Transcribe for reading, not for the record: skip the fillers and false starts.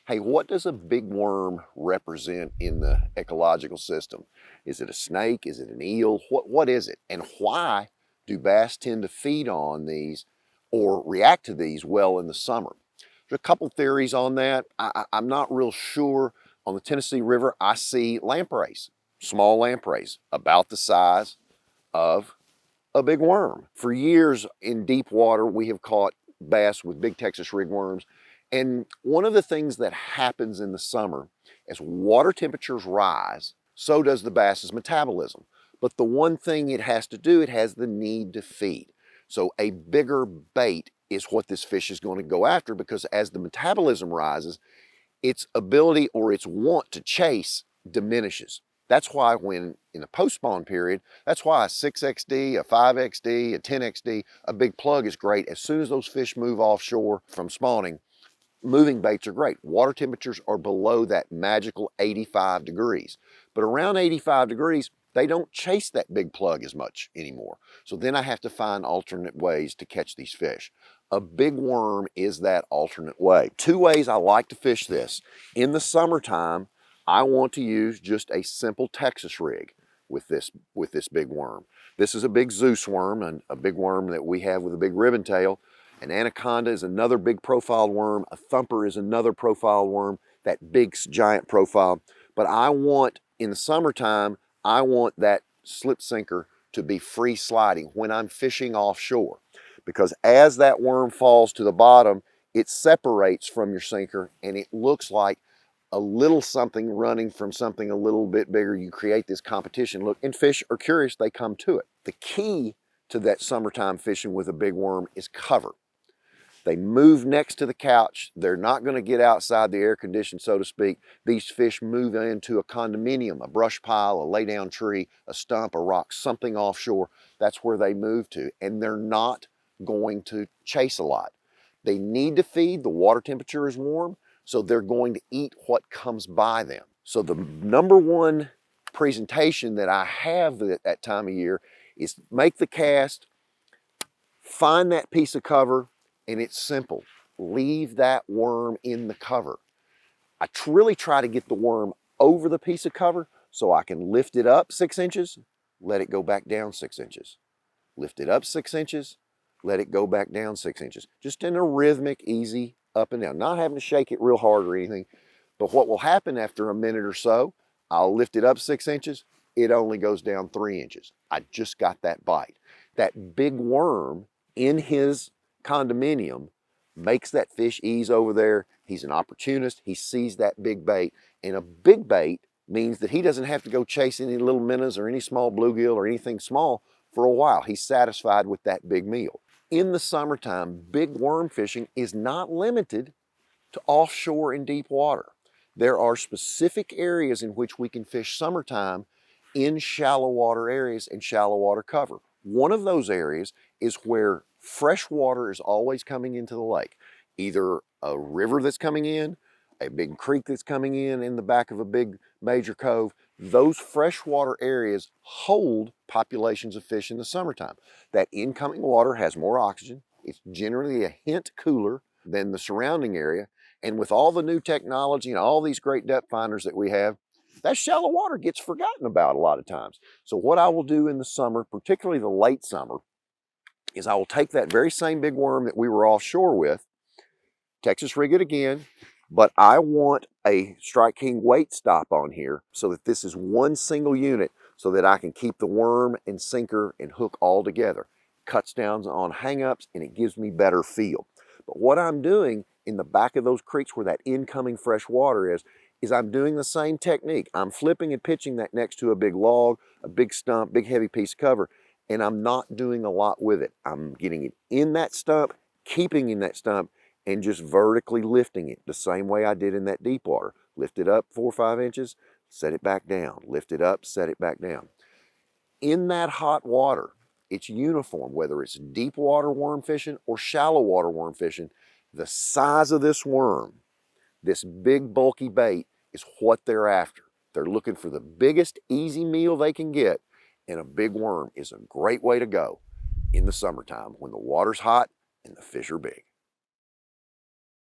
Hey, what does a big worm represent in the ecological system? Is it a snake? Is it an eel? What is it? And why do bass tend to feed on these or react to these well in the summer? There's a couple theories on that. I'm not real sure. On the Tennessee River, I see lampreys, small lampreys, about the size of a big worm. For years in deep water, we have caught bass with big Texas rigworms. And one of the things that happens in the summer, as water temperatures rise, so does the bass's metabolism. But the one thing it has to do, it has the need to feed. So a bigger bait is what this fish is going to go after, because as the metabolism rises, its ability or its want to chase diminishes. That's why when in the post-spawn period, that's why a 6XD, a 5XD, a 10XD, a big plug is great. As soon as those fish move offshore from spawning, moving baits are great. Water temperatures are below that magical 85 degrees. But around 85 degrees, they don't chase that big plug as much anymore. So then I have to find alternate ways to catch these fish. A big worm is that alternate way. Two ways I like to fish this. In the summertime, I want to use just a simple Texas rig with this big worm. This is a big Zeus worm, and a big worm that we have with a big ribbon tail. An anaconda is another big profiled worm. A thumper is another profiled worm, that big giant profile. But I want, in the summertime, I want that slip sinker to be free sliding when I'm fishing offshore. Because as that worm falls to the bottom, it separates from your sinker and it looks like a little something running from something a little bit bigger. You create this competition look, and fish are curious, they come to it. The key to that summertime fishing with a big worm is cover. They move next to the couch. They're not going to get outside the air condition, so to speak. These fish move into a condominium, a brush pile, a lay down tree, a stump, a rock, something offshore. That's where they move to, and they're not going to chase a lot. They need to feed. The water temperature is warm, so they're going to eat what comes by them. So the number one presentation that I have at that time of year is make the cast, find that piece of cover, and it's simple. Leave that worm in the cover. I really try to get the worm over the piece of cover so I can lift it up 6 inches, let it go back down 6 inches. Lift it up 6 inches, let it go back down 6 inches. Just in a rhythmic, easy up and down. Not having to shake it real hard or anything. But what will happen after a minute or so, I'll lift it up 6 inches, it only goes down 3 inches. I just got that bite. That big worm in his condominium makes that fish ease over there. He's an opportunist. He sees that big bait, and a big bait means that he doesn't have to go chase any little minnows or any small bluegill or anything small for a while. He's satisfied with that big meal. In the summertime, big worm fishing is not limited to offshore and deep water. There are specific areas in which we can fish summertime in shallow water areas and shallow water cover. One of those areas is where fresh water is always coming into the lake. Either a river that's coming in, a big creek that's coming in the back of a big major cove. Those freshwater areas hold populations of fish in the summertime. That incoming water has more oxygen. It's generally a hint cooler than the surrounding area. And with all the new technology and all these great depth finders that we have, that shallow water gets forgotten about a lot of times. So what I will do in the summer, particularly the late summer, is I will take that very same big worm that we were offshore with, Texas rig it again, but I want a Strike King weight stop on here so that this is one single unit so that I can keep the worm and sinker and hook all together. Cuts down on hang-ups and it gives me better feel. But what I'm doing in the back of those creeks where that incoming fresh water is I'm doing the same technique. I'm flipping and pitching that next to a big log, a big stump, big heavy piece of cover, and I'm not doing a lot with it. I'm getting it in that stump, keeping in that stump, and just vertically lifting it the same way I did in that deep water. Lift it up 4 or 5 inches, set it back down. Lift it up, set it back down. In that hot water, it's uniform, whether it's deep water worm fishing or shallow water worm fishing. The size of this worm, this big bulky bait, is what they're after. They're looking for the biggest easy meal they can get, and a big worm is a great way to go in the summertime when the water's hot and the fish are big.